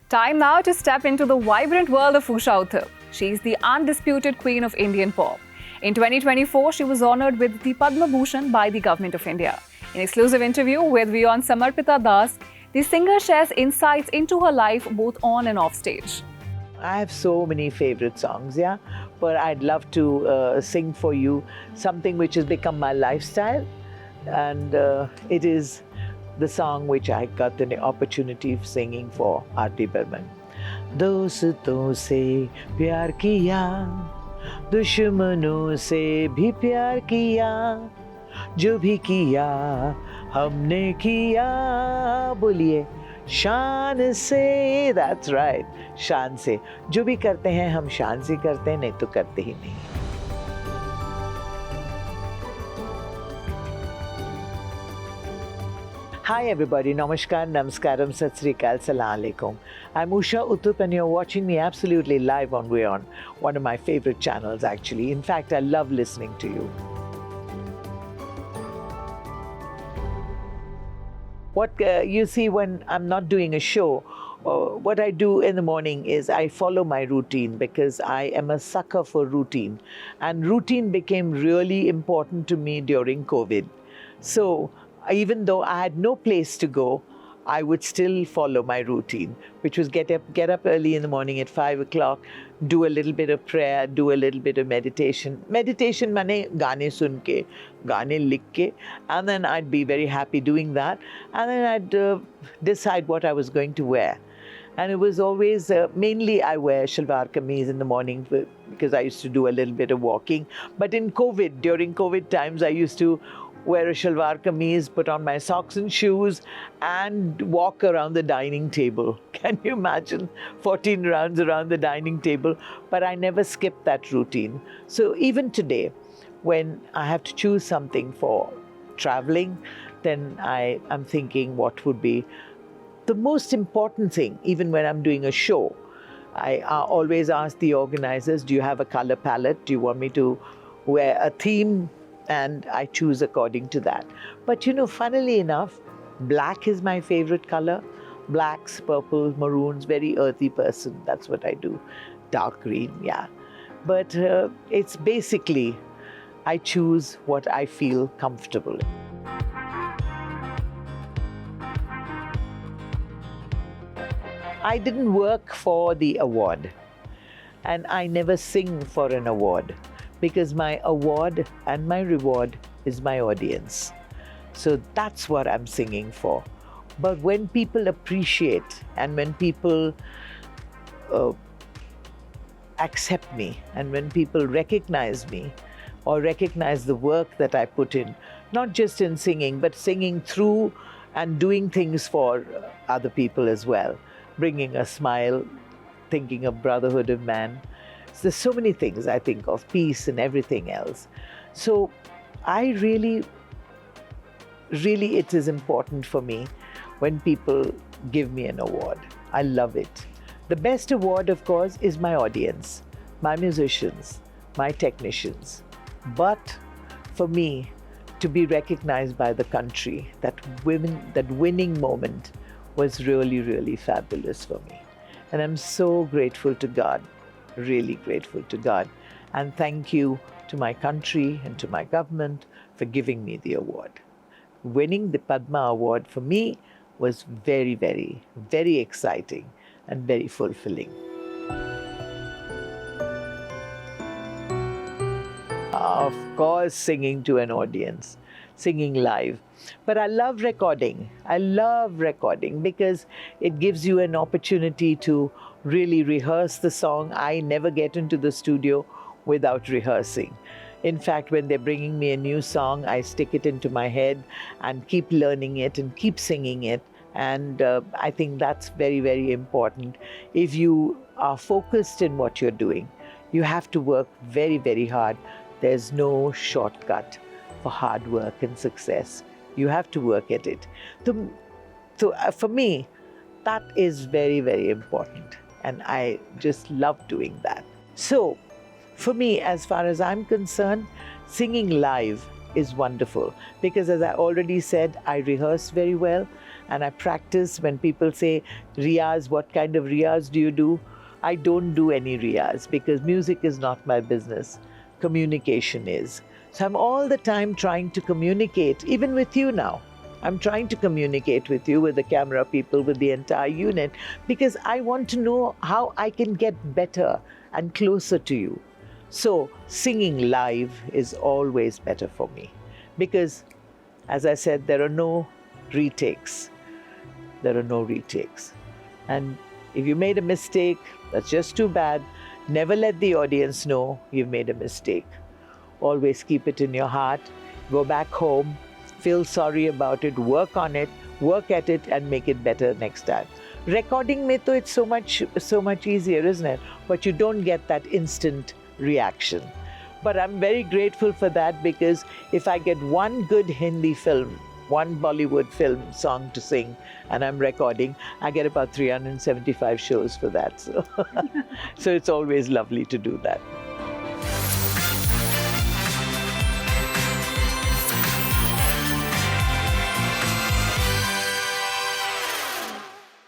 Time now to step into the vibrant world of Usha Uthup. She's the undisputed queen of Indian pop. In 2024, she was honored with the Padma Award by the Government of India. In exclusive interview with WION Samarpita Das, the singer shares insights into her life both on and off stage. I have so many favorite songs, yeah, but I'd love to sing for you something which has become my lifestyle, and it is the song which I got the opportunity of singing for R.D. Burman. दोस्तों से प्यार किया, दुश्मनों से भी प्यार किया, जो भी किया हमने किया, बोलिए शान से, that's right, शान से. जो भी करते हैं हम शान से करते हैं, नहीं तो करते ही नहीं. Hi everybody, Namaskar, Namaskaram, Sat Sri Akal, Salam Alaikum. I'm Usha Uthup and you're watching me absolutely live on WION, one of my favorite channels actually. In fact, I love listening to you. What you see when I'm not doing a show, what I do in the morning is I follow my routine because I am a sucker for routine. And routine became really important to me during COVID. So even though I had no place to go, I would still follow my routine, which was get up early in the morning at 5 o'clock, do a little bit of prayer, do a little bit of meditation. Meditation mane gaane sun ke, gaane likh ke, and then I'd be very happy doing that. And then I'd decide what I was going to wear. And it was always, mainly I wear shalwar kameez in the morning because I used to do a little bit of walking. But in COVID, during COVID times, I used to wear a shalwar kameez, put on my socks and shoes, and walk around the dining table. Can you imagine 14 rounds around the dining table? But I never skipped that routine. So even today, when I have to choose something for traveling, then I'm thinking what would be the most important thing, even when I'm doing a show. I always ask the organizers, do you have a color palette? Do you want me to wear a theme? And I choose according to that. But you know, funnily enough, black is my favorite color. Blacks, purples, maroons, very earthy person. That's what I do. Dark green, yeah. But it's basically, I choose what I feel comfortable in. I didn't work for the award, and I never sing for an award, because my award and my reward is my audience. So that's what I'm singing for. But when people appreciate and when people accept me and when people recognize me or recognize the work that I put in, not just in singing, but singing through and doing things for other people as well, bringing a smile, thinking of brotherhood of man. There's so many things I think of, peace and everything else. So I really, it is important for me when people give me an award. I love it. The best award, of course, is my audience, my musicians, my technicians. But for me, to be recognized by the country, that winning moment was really, really fabulous for me. And I'm so grateful to God. Really grateful to God, and thank you to my country and to my government for giving me the award. Winning the Padma Award for me was very, very, very exciting and very fulfilling. Of course, singing to an audience, singing live. But I love recording. I love recording because it gives you an opportunity to really rehearse the song. I never get into the studio without rehearsing. In fact, when they're bringing me a new song, I stick it into my head and keep learning it and keep singing it. And I think that's very, very important. If you are focused in what you're doing, you have to work very, very hard. There's no shortcut for hard work and success. You have to work at it. So for me, that is very, very important. And I just love doing that. So for me, as far as I'm concerned, singing live is wonderful. Because as I already said, I rehearse very well and I practice. When people say, Riyaz, what kind of Riyaz do you do? I don't do any Riyaz because music is not my business. Communication is. So I'm all the time trying to communicate, even with you now. I'm trying to communicate with you, with the camera people, with the entire unit, because I want to know how I can get better and closer to you. So singing live is always better for me because, as I said, there are no retakes. There are no retakes. And if you made a mistake, that's just too bad. Never let the audience know you've made a mistake. Always keep it in your heart. Go back home, feel sorry about it, work on it, work at it and make it better next time. Recording mein to it's so much easier, isn't it? But you don't get that instant reaction. But I'm very grateful for that because if I get one good Hindi film, one Bollywood film song to sing and I'm recording, I get about 375 shows for that. So, so it's always lovely to do that.